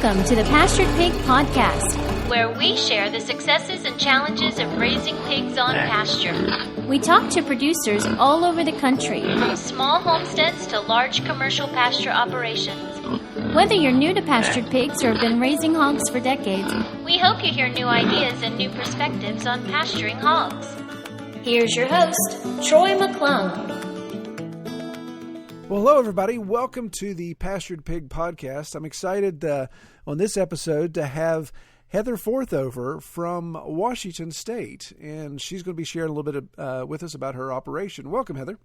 Welcome to the Pastured Pig Podcast, where we share the successes and challenges of raising pigs on pasture. We talk to producers all over the country, from small homesteads to large commercial pasture operations. Whether you're new to pastured pigs or have been raising hogs for decades, we hope you hear new ideas and new perspectives on pasturing hogs. Here's your host, Troy McClung. Well, hello, everybody. Welcome to the Pastured Pig Podcast. I'm excited on this episode to have Heather Forthover from Washington State, and she's going to be sharing a little bit with us about her operation. Welcome, Heather.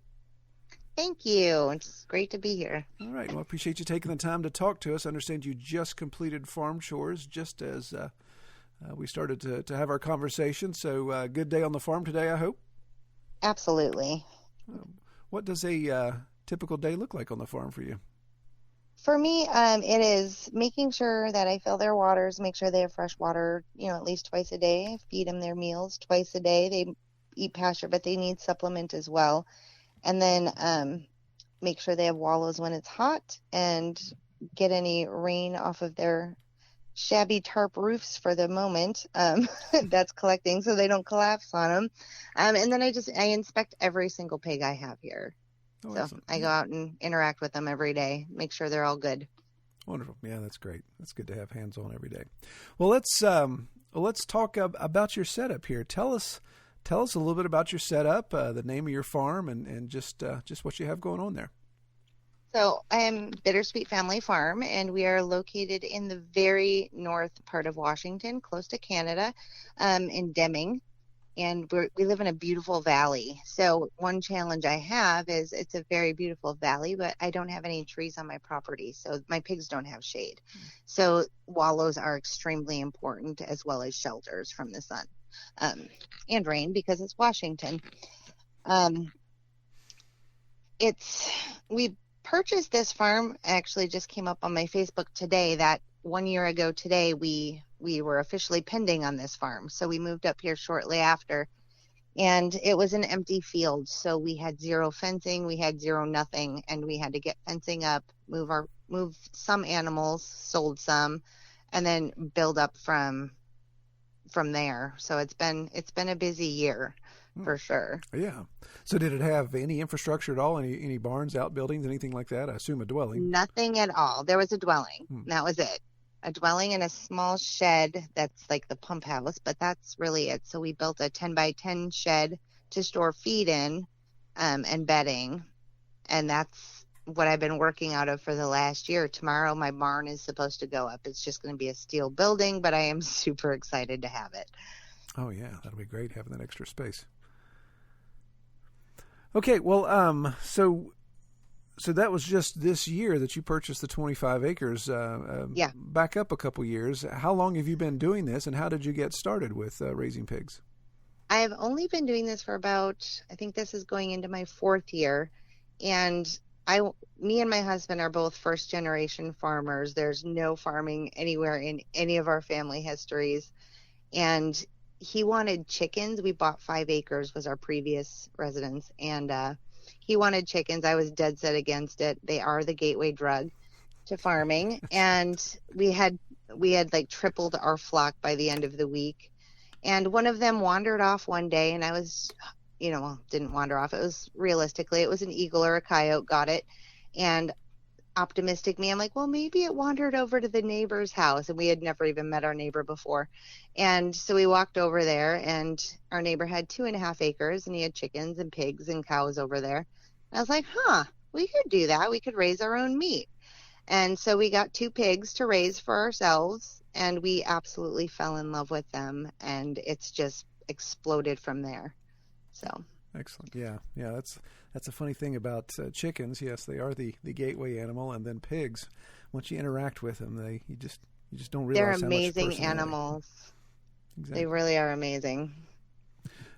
Thank you. It's great to be here. All right. Well, I appreciate you taking the time to talk to us. I understand you just completed farm chores just as we started to have our conversation. So good day on the farm today, I hope. Absolutely. What does a typical day look like on the farm for you? For me, it is making sure that I fill their waters, make sure they have fresh water, at least twice a day. Feed them their meals twice a day. They eat pasture, but they need supplement as well. And then make sure they have wallows when it's hot and get any rain off of their shabby tarp roofs for the moment. That's collecting so they don't collapse on them. And then I inspect every single pig I have here. Oh, so excellent. I go out and interact with them every day, make sure they're all good. Wonderful. Yeah, that's great. That's good to have hands-on every day. Well, let's talk about your setup here. Tell us a little bit about your setup, the name of your farm, and just what you have going on there. So I am Bittersweet Family Farm, and we are located in the very north part of Washington, close to Canada, in Deming. And we live in a beautiful valley. So one challenge I have is it's a very beautiful valley, but I don't have any trees on my property. So my pigs don't have shade. So wallows are extremely important, as well as shelters from the sun and rain, because it's Washington. We purchased this farm, actually just came up on my Facebook today, that 1 year ago today we were officially pending on this farm. So we moved up here shortly after, and it was an empty field. So we had zero fencing, we had zero nothing, and we had to get fencing up, move some animals, sold some, and then build up from there. So it's been a busy year for sure. Yeah. So did it have any infrastructure at all? Any barns, outbuildings, anything like that? I assume a dwelling. Nothing at all. There was a dwelling. That was it. A dwelling and a small shed that's like the pump house, but that's really it. So we built a 10 by 10 shed to store feed in and bedding, and that's what I've been working out of for the last year. Tomorrow my barn is supposed to go up. It's just going to be a steel building, but I am super excited to have it. Oh yeah, that'll be great having that extra space. Okay, well, so that was just this year that you purchased the 25 acres. Yeah. Back up a couple years. How long have you been doing this, and how did you get started with raising pigs? I have only been doing this for I think this is going into my 4th year. And me and my husband are both first-generation farmers. There's no farming anywhere in any of our family histories. And he wanted chickens. We bought 5 acres, was our previous residence. And he wanted chickens. I was dead set against it. They are the gateway drug to farming. And we had like tripled our flock by the end of the week. And one of them wandered off one day, and I was, didn't wander off. It was realistically, it was an eagle or a coyote got it. And optimistic me, I'm like, well, maybe it wandered over to the neighbor's house. And we had never even met our neighbor before. And so we walked over there, and our neighbor had 2.5 acres, and he had chickens and pigs and cows over there. And I was like, we could do that. We could raise our own meat. And so we got 2 pigs to raise for ourselves, and we absolutely fell in love with them. And it's just exploded from there. So excellent. Yeah. That's a funny thing about chickens. Yes, they are the gateway animal, and then pigs. Once you interact with them, you just don't realize they're amazing animals. Exactly. They really are amazing.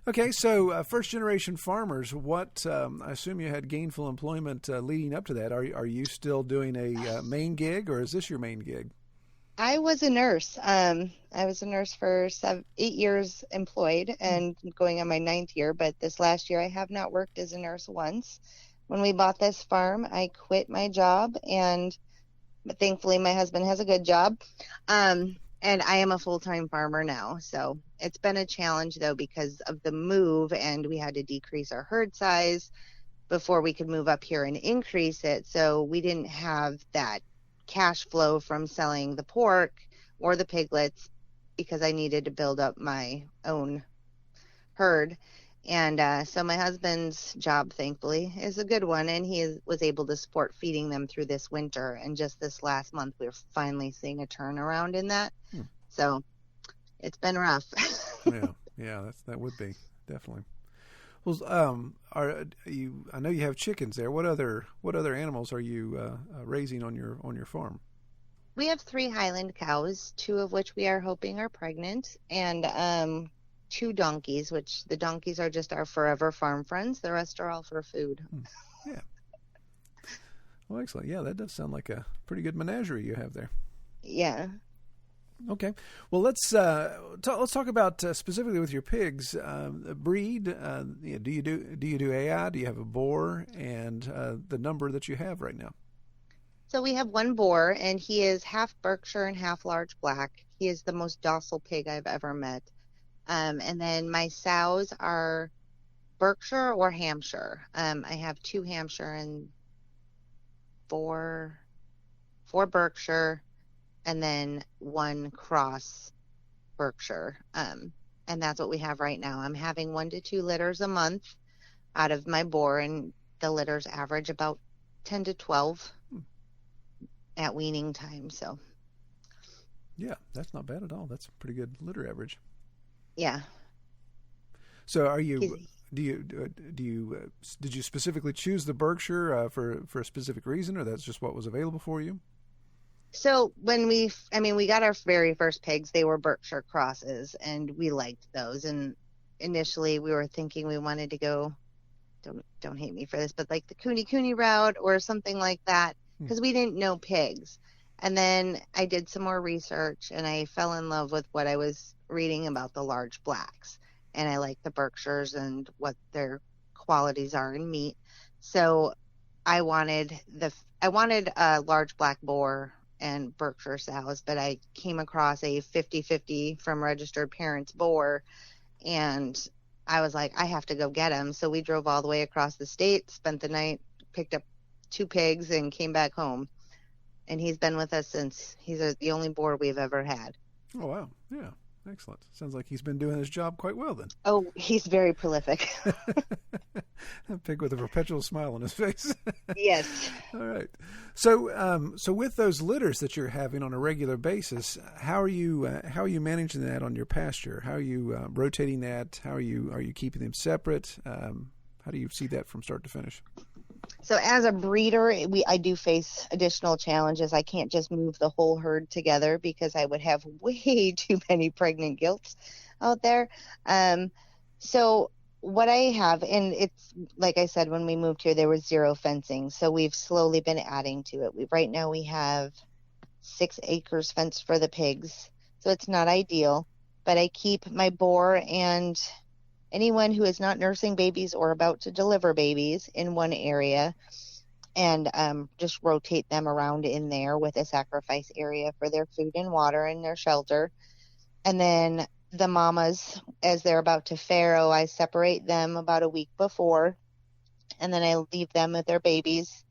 Okay, so first-generation farmers, what? I assume you had gainful employment leading up to that. Are you still doing a main gig, or is this your main gig? I was a nurse. I was a nurse for 8 years employed, and going on my 9th year. But this last year, I have not worked as a nurse once. When we bought this farm, I quit my job and but thankfully my husband has a good job. And I am a full-time farmer now. So it's been a challenge though, because of the move, and we had to decrease our herd size before we could move up here and increase it. So we didn't have that cash flow from selling the pork or the piglets because I needed to build up my own herd. And so my husband's job, thankfully, is a good one, and was able to support feeding them through this winter. And just this last month, we're finally seeing a turnaround in that. So it's been rough. yeah, that would be definitely. Well, I know you have chickens there. What other animals are you raising on your farm? We have 3 Highland cows, 2 of which we are hoping are pregnant, and 2 donkeys, which the donkeys are just our forever farm friends. The rest are all for food. Yeah. Well, excellent. Yeah, that does sound like a pretty good menagerie you have there. Yeah. Okay. Well, let's talk about specifically with your pigs. Breed. Do you do AI? Do you have a boar? And the number that you have right now. So we have 1 boar, and he is half Berkshire and half large black. He is the most docile pig I've ever met. And then my sows are Berkshire or Hampshire. I have 2 Hampshire and 4 Berkshire, and then 1 cross Berkshire. And that's what we have right now. I'm having 1 to 2 litters a month out of my boar, and the litters average about 10 to 12 at weaning time. So yeah, that's not bad at all. That's a pretty good litter average. Yeah. So did you specifically choose the Berkshire for a specific reason, or that's just what was available for you? So when we got our very first pigs, they were Berkshire crosses, and we liked those. And initially we were thinking we wanted to go, don't hate me for this, but like the Cooney route or something like that, because we didn't know pigs. And then I did some more research, and I fell in love with what I was reading about the large blacks, and I like the Berkshires and what their qualities are in meat. So I wanted a large black boar and Berkshire sows, but I came across a 50-50 from registered parents boar, and I was like, I have to go get him. So we drove all the way across the state, spent the night, picked up 2 pigs, and came back home. And he's been with us since. He's the only boar we've ever had. Oh, wow. Yeah. Excellent. Sounds like he's been doing his job quite well then. Oh, he's very prolific. A pig with a perpetual smile on his face. Yes. All right. So with those litters that you're having on a regular basis, how are you managing that on your pasture? How are you rotating that? Are you keeping them separate? How do you see that from start to finish? So as a breeder, I do face additional challenges. I can't just move the whole herd together because I would have way too many pregnant gilts out there. So what I have, and it's like I said, when we moved here, there was 0 fencing. So we've slowly been adding to it. Right now we have 6 acres fenced for the pigs. So it's not ideal, but I keep my boar and anyone who is not nursing babies or about to deliver babies in one area, and just rotate them around in there with a sacrifice area for their food and water and their shelter. And then the mamas, as they're about to farrow, I separate them about a week before, and then I leave them with their babies.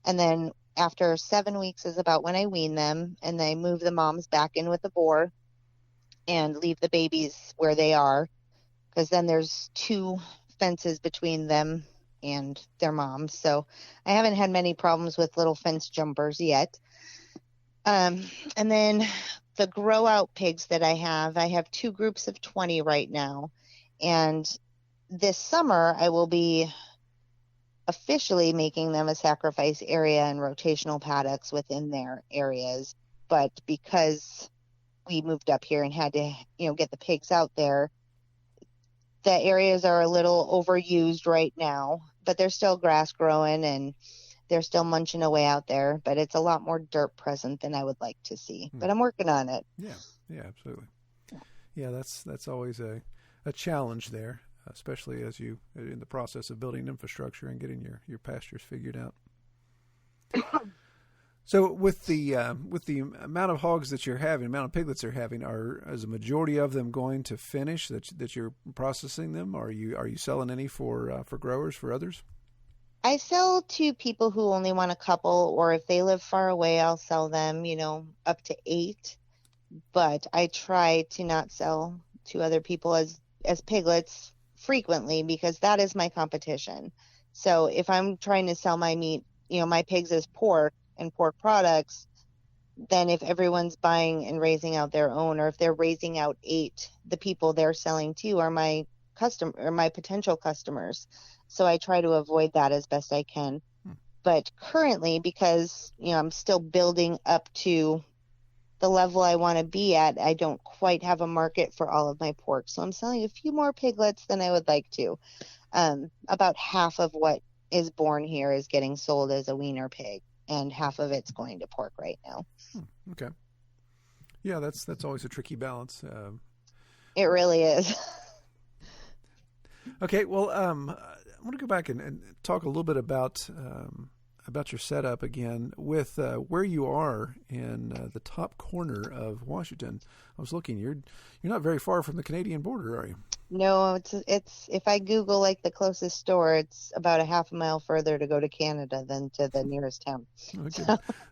And then after 7 weeks is about when I wean them, and I move the moms back in with the boar and leave the babies where they are, because then there's 2 fences between them and their moms. So I haven't had many problems with little fence jumpers yet. And then the grow out pigs that I have 2 groups of 20 right now. And this summer I will be officially making them a sacrifice area and rotational paddocks within their areas. But because we moved up here and had to, get the pigs out there, the areas are a little overused right now, but there's still grass growing and they're still munching away out there, but it's a lot more dirt present than I would like to see. But I'm working on it. Yeah, absolutely. Yeah, that's always a challenge there, especially as you in the process of building infrastructure and getting your pastures figured out. So with the amount of hogs that you're having, amount of piglets you're having, is a majority of them going to finish that you're processing them? Are you selling any for growers, for others? I sell to people who only want a couple, or if they live far away, I'll sell them, up to 8. But I try to not sell to other people as piglets frequently, because that is my competition. So if I'm trying to sell my meat, my pigs as pork and pork products, then if everyone's buying and raising out their own, or if they're raising out 8, the people they're selling to are my potential customers. So I try to avoid that as best I can. But currently, because I'm still building up to the level I want to be at, I don't quite have a market for all of my pork. So I'm selling a few more piglets than I would like to. About half of what is born here is getting sold as a wiener pig, and half of it's going to pork right now. Okay. Yeah, that's always a tricky balance. It really is. Okay, well, I want to go back and talk a little bit about your setup again with where you are in the top corner of Washington. I was looking; you're not very far from the Canadian border, are you? No, it's if I Google like the closest store, it's about a half a mile further to go to Canada than to the nearest town. Okay.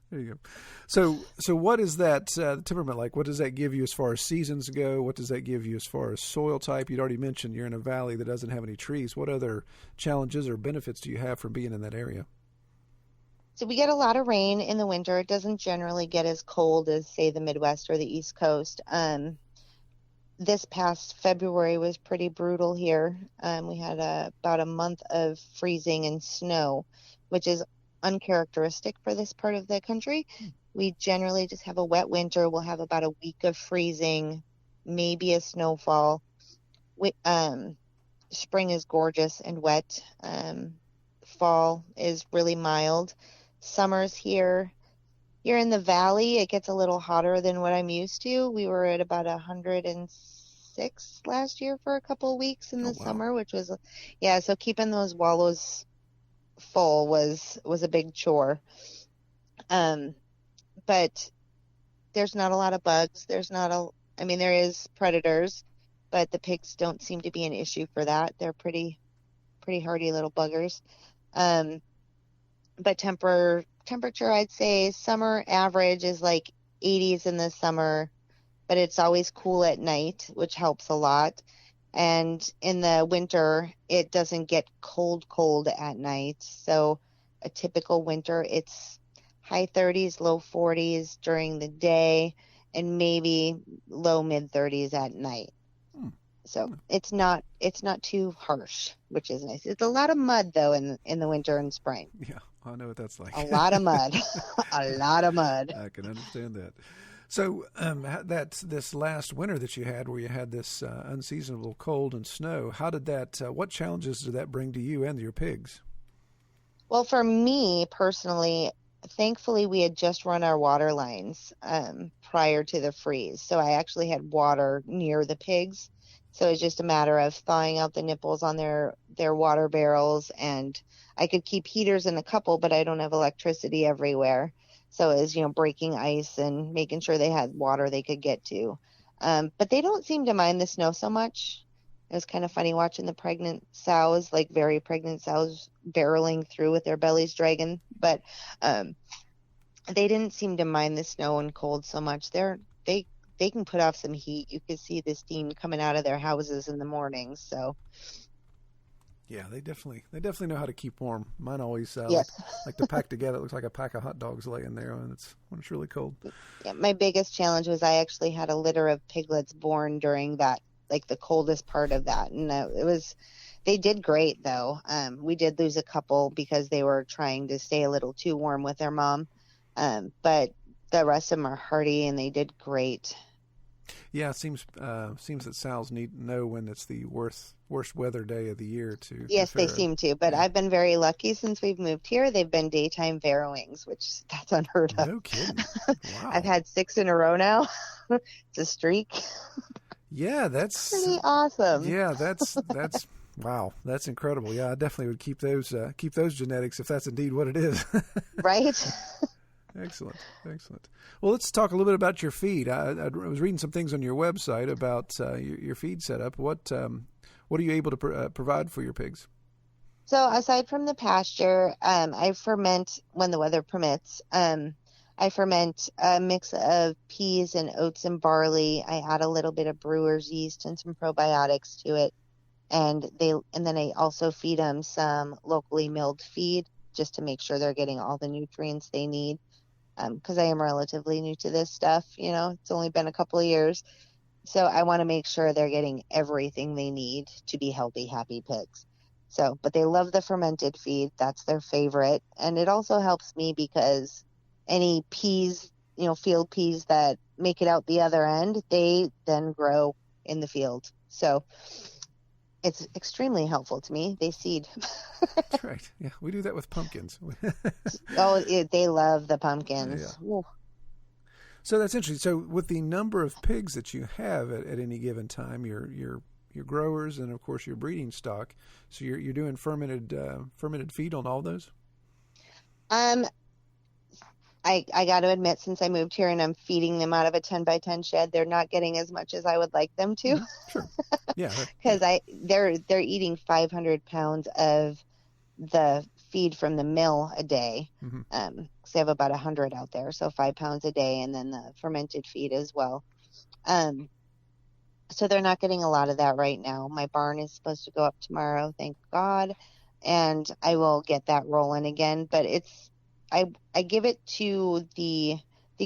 There you go. So what is that temperament like? What does that give you as far as seasons go? What does that give you as far as soil type? You'd already mentioned you're in a valley that doesn't have any trees. What other challenges or benefits do you have from being in that area? So we get a lot of rain in the winter. It doesn't generally get as cold as, say, the Midwest or the East Coast. This past February was pretty brutal here. We had about a month of freezing and snow, which is uncharacteristic for this part of the country. We generally just have a wet winter. We'll have about a week of freezing, maybe a snowfall. Spring is gorgeous and wet. Fall is really mild. Summer's here in the valley, it gets a little hotter than what I'm used to. We were at about 106 last year for a couple of weeks in the summer, which was, so keeping those wallows full was a big chore. But there's not a lot of bugs. There is predators, but the pigs don't seem to be an issue for that. They're pretty hardy little buggers. But temperature, I'd say summer average is like 80s in the summer, but it's always cool at night, which helps a lot. And in the winter, it doesn't get cold at night. So a typical winter, it's high 30s, low 40s during the day, and maybe low mid 30s at night. So it's not too harsh, which is nice. It's a lot of mud though in the winter and spring. Yeah, I know what that's like. A lot of mud. A lot of mud. I can understand that. So that's this last winter that you had, where you had this unseasonable cold and snow. How did that? What challenges did that bring to you and your pigs? Well, for me personally, thankfully we had just run our water lines prior to the freeze, so I actually had water near the pigs. So it's just a matter of thawing out the nipples on their water barrels, and I could keep heaters in a couple, but I don't have electricity everywhere. So it was, breaking ice and making sure they had water they could get to. But they don't seem to mind the snow so much. It was kind of funny watching the pregnant sows, like very pregnant sows, barreling through with their bellies dragging. But they didn't seem to mind the snow and cold so much. They can put off some heat. You can see the steam coming out of their houses in the mornings. So, yeah, they definitely know how to keep warm. Mine always yes. like to pack together. It looks like a pack of hot dogs laying there when it's really cold. Yeah, my biggest challenge was I actually had a litter of piglets born during that, like the coldest part of that, and they did great though. We did lose a couple because they were trying to stay a little too warm with their mom, but the rest of them are hardy and they did great. Yeah, it seems that sows need to know when it's the worst weather day of the year to. Yes, they seem to, but yeah. I've been very lucky since we've moved here. They've been daytime farrowings, which that's unheard of. No kidding. Wow. I've had 6 in a row now. It's a streak. Yeah, that's pretty awesome. Yeah, that's wow, that's incredible. Yeah, I definitely would keep those genetics if that's indeed what it is. Right. Excellent. Well, let's talk a little bit about your feed. I was reading some things on your website about your feed setup. What are you able to provide for your pigs? So aside from the pasture, I ferment when the weather permits. I ferment a mix of peas and oats and barley. I add a little bit of brewer's yeast and some probiotics to it. And then I also feed them some locally milled feed just to make sure they're getting all the nutrients they need. Because I am relatively new to this stuff, it's only been a couple of years. So I want to make sure they're getting everything they need to be healthy, happy pigs. So, but they love the fermented feed. That's their favorite. And it also helps me because any peas, field peas that make it out the other end, they then grow in the field. So it's extremely helpful to me. They seed. That's right. Yeah, we do that with pumpkins. They love the pumpkins. Yeah. So that's interesting. So with the number of pigs that you have at any given time, your growers and of course your breeding stock, so you're doing fermented feed on all those? I got to admit, since I moved here and I'm feeding them out of a 10 by 10 shed, they're not getting as much as I would like them to. Sure. Yeah. Because they're eating 500 pounds of the feed from the mill a day. Mm-hmm. So I have about 100 out there, so 5 pounds a day, and then the fermented feed as well. So they're not getting a lot of that right now. My barn is supposed to go up tomorrow, thank God, and I will get that rolling again. But I give it to the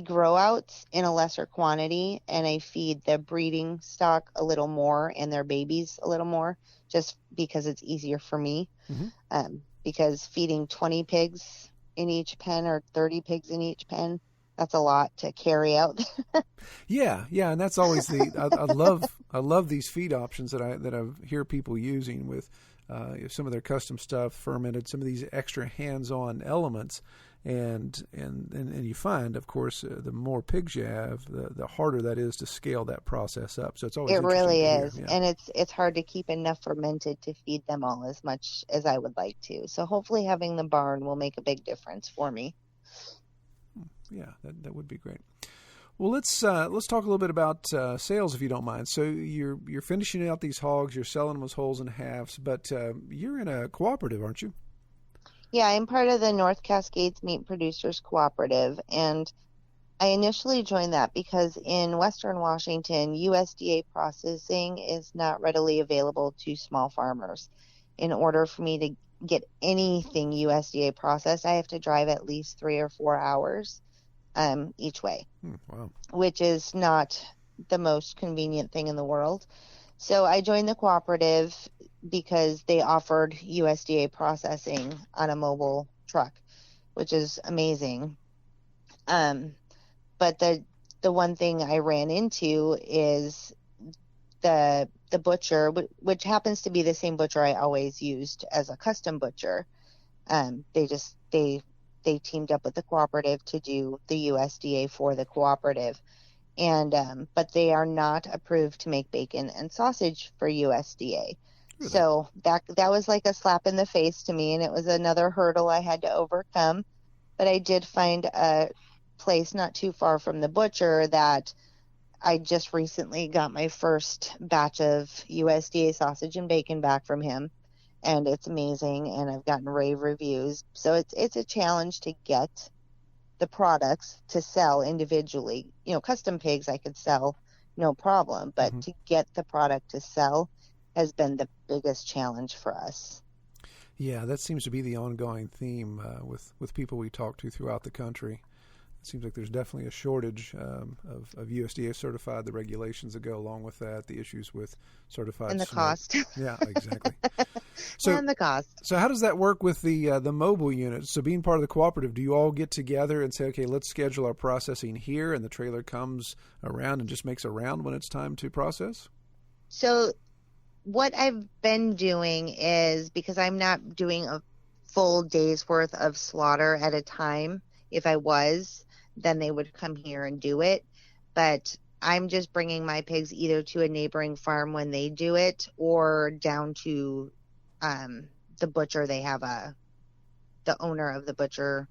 grow outs in a lesser quantity, and I feed the breeding stock a little more and their babies a little more, just because it's easier for me. Mm-hmm. Because feeding 20 pigs in each pen or 30 pigs in each pen, that's a lot to carry out. Yeah, and that's always I love these feed options that I hear people using with some of their custom stuff, fermented, some of these extra hands-on elements. And you find, of course, the more pigs you have, the harder that is to scale that process up. So it's always really is, yeah. And it's hard to keep enough fermented to feed them all as much as I would like to. So hopefully having the barn will make a big difference for me. Yeah, that would be great. Well, let's talk a little bit about sales, if you don't mind. So you're finishing out these hogs, you're selling them as wholes and halves, but you're in a cooperative, aren't you? Yeah, I'm part of the North Cascades Meat Producers Cooperative, and I initially joined that because in Western Washington, USDA processing is not readily available to small farmers. In order for me to get anything USDA processed, I have to drive at least 3 or 4 hours each way, wow. Which is not the most convenient thing in the world. So I joined the cooperative because they offered USDA processing on a mobile truck, which is amazing. But the one thing I ran into is the butcher, which happens to be the same butcher I always used as a custom butcher. They teamed up with the cooperative to do the USDA for the cooperative. And but they are not approved to make bacon and sausage for USDA. Really? So that was like a slap in the face to me, and it was another hurdle I had to overcome. But I did find a place not too far from the butcher that I just recently got my first batch of USDA sausage and bacon back from him, and it's amazing, and I've gotten rave reviews. So it's a challenge to get the products to sell individually. Custom pigs I could sell no problem, but to get the product to sell has been the biggest challenge for us. Yeah, that seems to be the ongoing theme with people we talk to throughout the country. It seems like there's definitely a shortage of USDA certified, the regulations that go along with that, the issues with certified and the smoke. Cost. Yeah, exactly. And the cost. So how does that work with the mobile unit? So being part of the cooperative, do you all get together and say, okay, let's schedule our processing here, and the trailer comes around and just makes a round when it's time to process? So what I've been doing is, because I'm not doing a full day's worth of slaughter at a time, if I was, then they would come here and do it. But I'm just bringing my pigs either to a neighboring farm when they do it, or down to the butcher. They have the owner of the butcher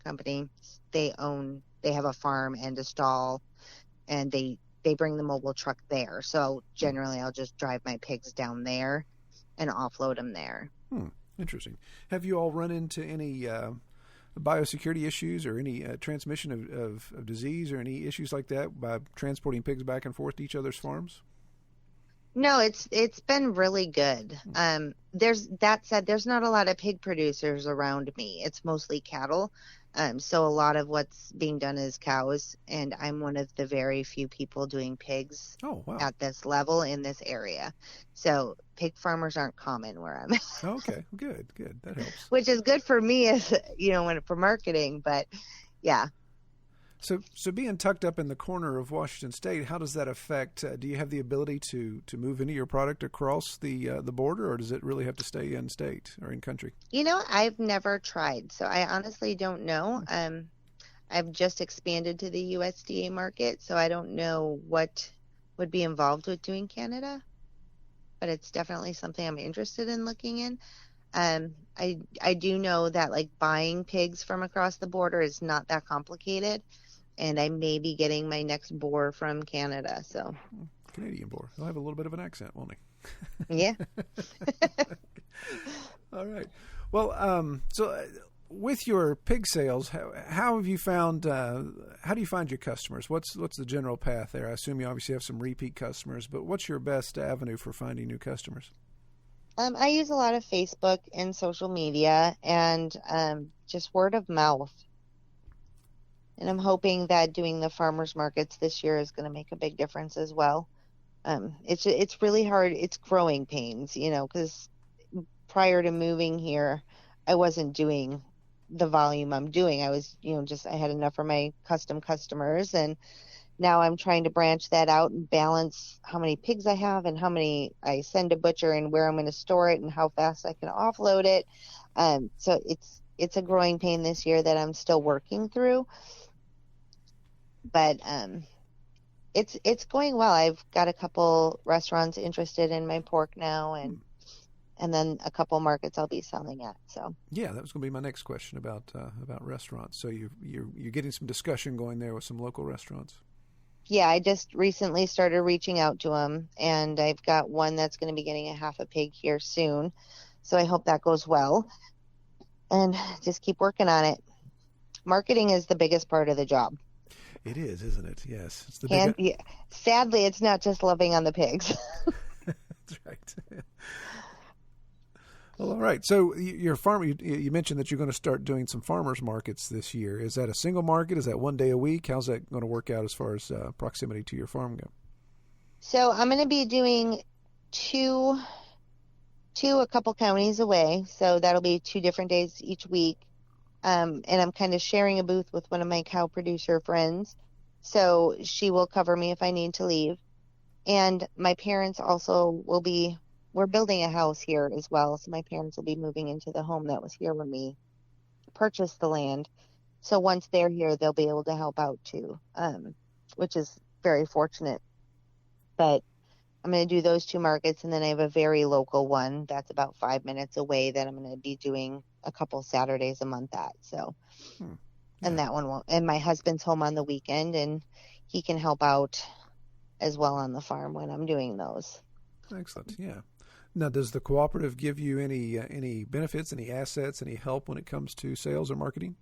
company. They have a farm and a stall, and they bring the mobile truck there. So generally I'll just drive my pigs down there and offload them there. Interesting. Have you all run into any biosecurity issues or any transmission of disease or any issues like that by transporting pigs back and forth to each other's farms? No, it's been really good. That said, there's not a lot of pig producers around me. It's mostly cattle. So a lot of what's being done is cows, and I'm one of the very few people doing pigs at this level in this area. So pig farmers aren't common where I'm at. Okay, good. That helps. Which is good for me as, for marketing, but yeah. So being tucked up in the corner of Washington State, how does that affect? Do you have the ability to move any of your product across the border, or does it really have to stay in state or in country? I've never tried, so I honestly don't know. I've just expanded to the USDA market, so I don't know what would be involved with doing Canada, but it's definitely something I'm interested in looking in. I do know that buying pigs from across the border is not that complicated. And I may be getting my next boar from Canada. So Canadian boar. He'll have a little bit of an accent, won't he? Yeah. All right. Well, so with your pig sales, how have you found? How do you find your customers? What's the general path there? I assume you obviously have some repeat customers, but what's your best avenue for finding new customers? I use a lot of Facebook and social media, and just word of mouth. And I'm hoping that doing the farmers markets this year is going to make a big difference as well. It's really hard. It's growing pains, because prior to moving here, I wasn't doing the volume I'm doing. I was, I had enough for my custom customers, and now I'm trying to branch that out and balance how many pigs I have and how many I send to butcher and where I'm going to store it and how fast I can offload it. So it's a growing pain this year that I'm still working through. But it's going well. I've got a couple restaurants interested in my pork now, and then a couple markets I'll be selling at. So yeah, that was going to be my next question about restaurants. So you're getting some discussion going there with some local restaurants. Yeah, I just recently started reaching out to them, and I've got one that's going to be getting a half a pig here soon. So I hope that goes well, and just keep working on it. Marketing is the biggest part of the job. It is, isn't it? Yes. It's the yeah. Sadly, it's not just loving on the pigs. That's right. Well, all right. So your farm, you mentioned that you're going to start doing some farmers markets this year. Is that a single market? Is that one day a week? How's that going to work out as far as proximity to your farm go? So I'm going to be doing two a couple counties away. So that'll be 2 different days each week. And I'm kind of sharing a booth with one of my cow producer friends. So she will cover me if I need to leave. And my parents also we're building a house here as well. So my parents will be moving into the home that was here when we purchased the land. So once they're here, they'll be able to help out too, which is very fortunate. But I'm going to do those 2 markets, and then I have a very local one that's about 5 minutes away that I'm going to be doing a couple Saturdays a month at. So, and that one won't. And my husband's home on the weekend, and he can help out as well on the farm when I'm doing those. Excellent. Yeah. Now, does the cooperative give you any benefits, any assets, any help when it comes to sales or marketing?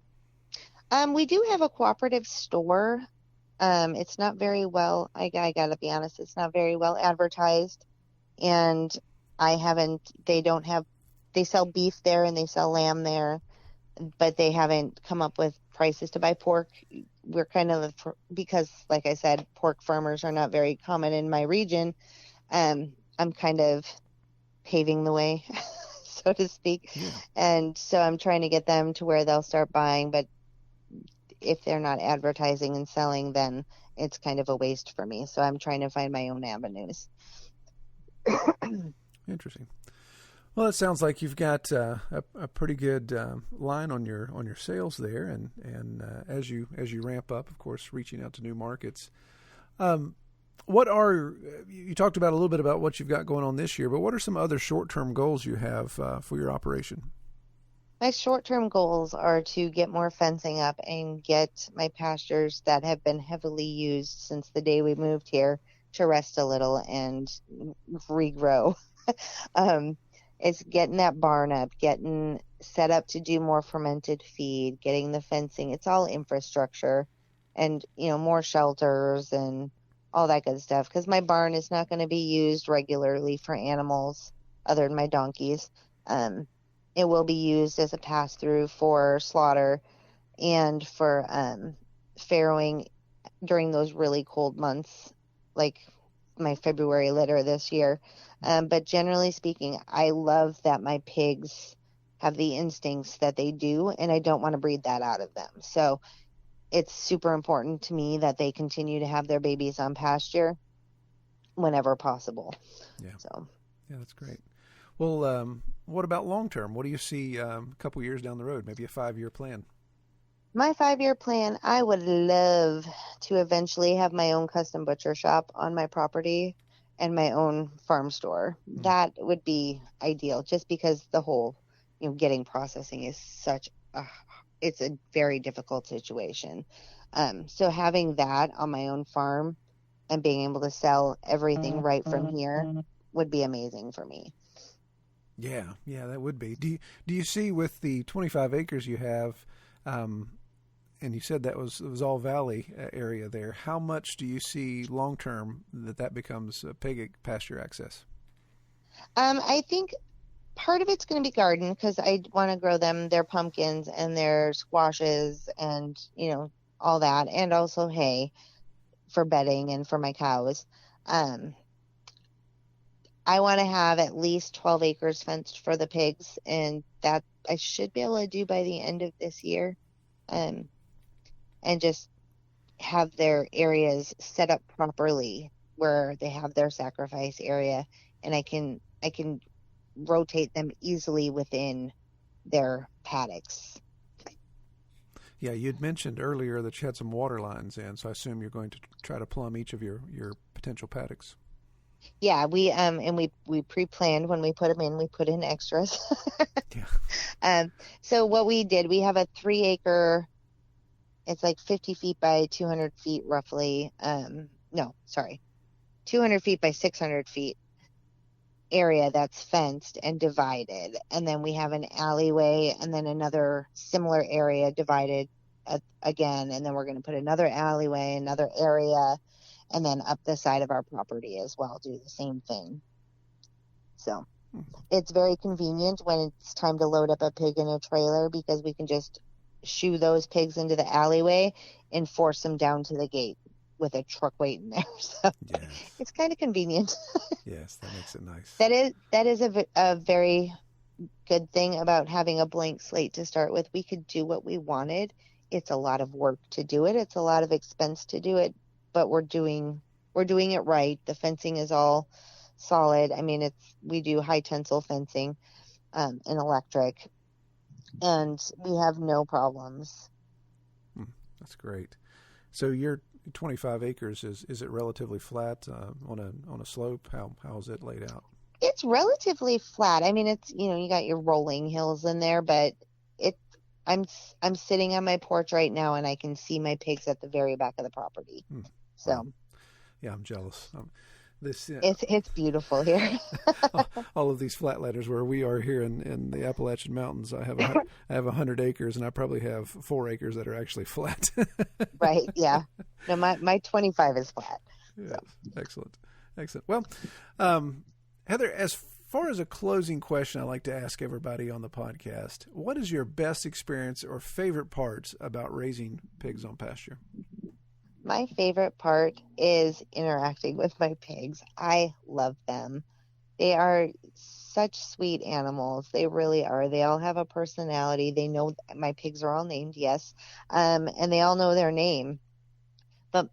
We do have a cooperative store. It's not very well, I got to be honest, it's not very well advertised. And they sell beef there and they sell lamb there, but they haven't come up with prices to buy pork. We're kind of, because like I said, pork farmers are not very common in my region. I'm kind of paving the way, so to speak. Yeah. And so I'm trying to get them to where they'll start buying, but if they're not advertising and selling, then it's kind of a waste for me. So I'm trying to find my own avenues. Interesting. Well, it sounds like you've got a pretty good line on your sales there, and as you ramp up, of course, reaching out to new markets. You talked about a little bit about what you've got going on this year, but what are some other short-term goals you have for your operation? My short-term goals are to get more fencing up and get my pastures that have been heavily used since the day we moved here to rest a little and regrow. um, it's getting that barn up, getting set up to do more fermented feed, getting the fencing. It's all infrastructure and, more shelters and all that good stuff. Because my barn is not going to be used regularly for animals other than my donkeys. It will be used as a pass-through for slaughter and for farrowing during those really cold months, like my February litter this year. But generally speaking, I love that my pigs have the instincts that they do, and I don't want to breed that out of them. So it's super important to me that they continue to have their babies on pasture whenever possible. Yeah. So. Yeah, that's great. Well, what about long term? What do you see a couple years down the road? Maybe a 5-year plan? My 5-year plan, I would love to eventually have my own custom butcher shop on my property and my own farm store. That would be ideal, just because the whole, getting processing is it's a very difficult situation. So having that on my own farm and being able to sell everything right from here would be amazing for me. Yeah, that would be. Do you see with the 25 acres you have, and you said it was all valley area there, how much do you see long term that becomes pig pasture access? I think part of it's going to be garden, because I want to grow them their pumpkins and their squashes and, all that, and also hay for bedding and for my cows. I want to have at least 12 acres fenced for the pigs, and that I should be able to do by the end of this year. And just have their areas set up properly where they have their sacrifice area, and I can rotate them easily within their paddocks. Yeah, you'd mentioned earlier that you had some water lines in, so I assume you're going to try to plumb each of your potential paddocks. Yeah, we pre-planned when we put them in. We put in extras. Yeah. So what we did, we have a 3-acre. It's like 50 feet by 200 feet roughly. 200 feet by 600 feet area that's fenced and divided. And then we have an alleyway and then another similar area divided again. And then we're going to put another alleyway, another area, and then up the side of our property as well, do the same thing. So it's very convenient when it's time to load up a pig in a trailer, because we can just shoo those pigs into the alleyway and force them down to the gate with a truck waiting there. So yes. It's kind of convenient. Yes, that makes it nice. That is a very good thing about having a blank slate to start with. We could do what we wanted. It's a lot of work to do it. It's a lot of expense to do it, but we're doing it right. The fencing is all solid. I mean, we do high tensile fencing and electric, and we have no problems. That's great. So your 25 acres, is it relatively flat on a slope? How is it laid out? It's relatively flat. I mean, it's, you got your rolling hills in there, but I'm sitting on my porch right now and I can see my pigs at the very back of the property. So wow. Yeah, I'm jealous. It's beautiful here. all of these flat letters where we are here in the Appalachian Mountains, I have 100 acres, and I probably have 4 acres that are actually flat. Right. Yeah. No, my 25 is flat. Yeah. So. Excellent. Well, Heather, as far as a closing question, I like to ask everybody on the podcast, what is your best experience or favorite parts about raising pigs on pasture? My favorite part is interacting with my pigs. I love them. They are such sweet animals. They really are. They all have a personality. They know my pigs are all named, yes, and they all know their name. But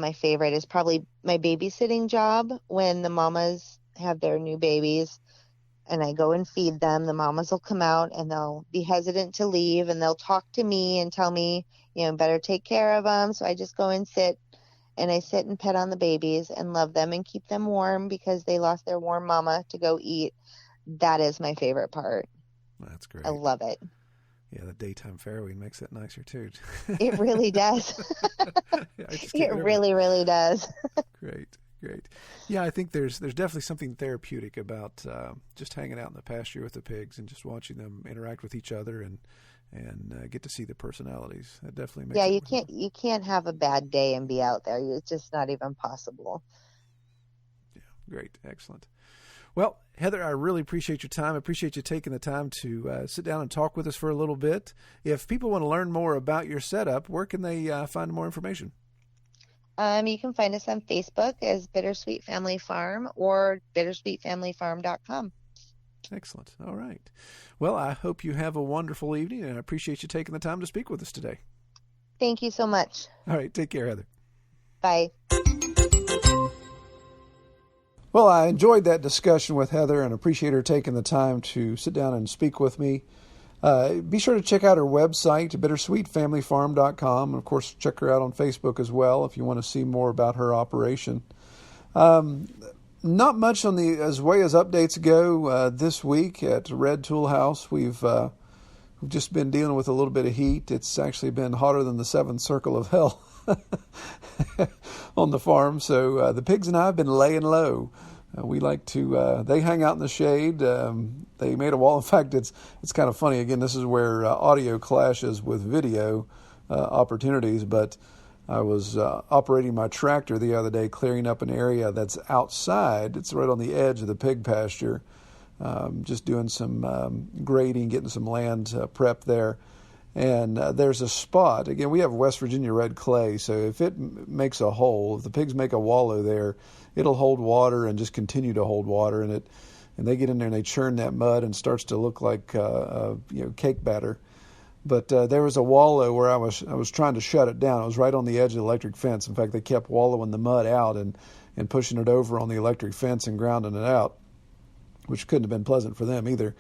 my favorite is probably my babysitting job when the mamas have their new babies and I go and feed them. The mamas will come out and they'll be hesitant to leave and they'll talk to me and tell me, better take care of them. So I just go and sit and pet on the babies and love them and keep them warm because they lost their warm mama to go eat. That is my favorite part. That's great. I love it. Yeah, the daytime farrowing makes it nicer too. It really does. It really, really does. Great. Yeah, I think there's definitely something therapeutic about just hanging out in the pasture with the pigs and just watching them interact with each other and get to see the personalities. That definitely makes you can't have a bad day and be out there. It's just not even possible. Yeah, great, excellent. Well, Heather, I really appreciate your time. I appreciate you taking the time to sit down and talk with us for a little bit. If people want to learn more about your setup, where can they find more information? You can find us on Facebook as Bittersweet Family Farm or bittersweetfamilyfarm.com. Excellent. All right. Well, I hope you have a wonderful evening, and I appreciate you taking the time to speak with us today. Thank you so much. All right. Take care, Heather. Bye. Well, I enjoyed that discussion with Heather and appreciate her taking the time to sit down and speak with me. Be sure to check out her website, bittersweetfamilyfarm.com. And, of course, check her out on Facebook as well if you want to see more about her operation. Not much on as way as updates go this week at Red Tool House. We've just been dealing with a little bit of heat. It's actually been hotter than the seventh circle of hell on the farm. So the pigs and I have been laying low. We like to, they hang out in the shade. They made a wall. In fact, it's kind of funny. Again, this is where audio clashes with video opportunities. But I was operating my tractor the other day, clearing up an area that's outside. It's right on the edge of the pig pasture. Just doing some grading, getting some land prep there. And there's a spot. Again, we have West Virginia red clay, so if it makes a hole, if the pigs make a wallow there, it'll hold water and just continue to hold water. And they get in there and they churn that mud and starts to look like cake batter. But there was a wallow where I was trying to shut it down. It was right on the edge of the electric fence. In fact, they kept wallowing the mud out and pushing it over on the electric fence and grounding it out, which couldn't have been pleasant for them either.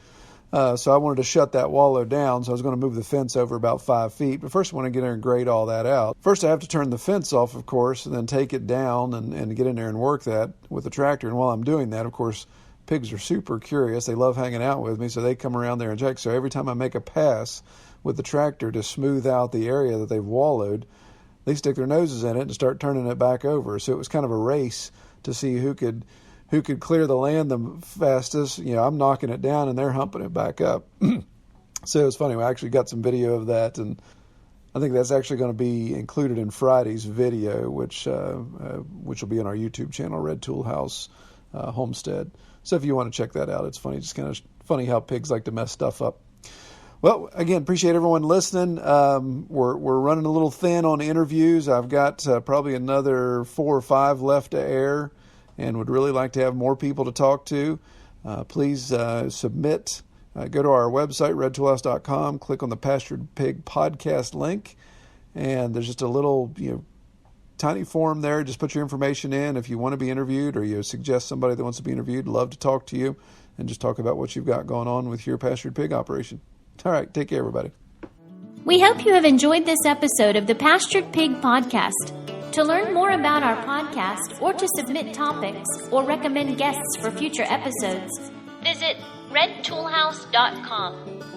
So I wanted to shut that wallow down, so I was going to move the fence over about 5 feet. But first I want to get in there and grade all that out. First I have to turn the fence off, of course, and then take it down and get in there and work that with the tractor. And while I'm doing that, of course, pigs are super curious. They love hanging out with me, so they come around there and check. So every time I make a pass with the tractor to smooth out the area that they've wallowed, they stick their noses in it and start turning it back over. So it was kind of a race to see who could clear the land the fastest. I'm knocking it down and they're humping it back up. So it was funny. I actually got some video of that, and I think that's actually going to be included in Friday's video, which will be on our YouTube channel, Red Tool House Homestead. So if you want to check that out, it's funny. Just kind of funny how pigs like to mess stuff up. Well, again, appreciate everyone listening. We're running a little thin on interviews. I've got probably another 4 or 5 left to air, and would really like to have more people to talk to. Please submit. Go to our website, redtoolhouse.com, click on the Pastured Pig podcast link, and there's just a little tiny form there. Just put your information in. If you want to be interviewed or you suggest somebody that wants to be interviewed, love to talk to you and just talk about what you've got going on with your pastured pig operation. All right, take care, everybody. We hope you have enjoyed this episode of the Pastured Pig Podcast. To learn more about our podcast or to submit topics or recommend guests for future episodes, visit redtoolhouse.com.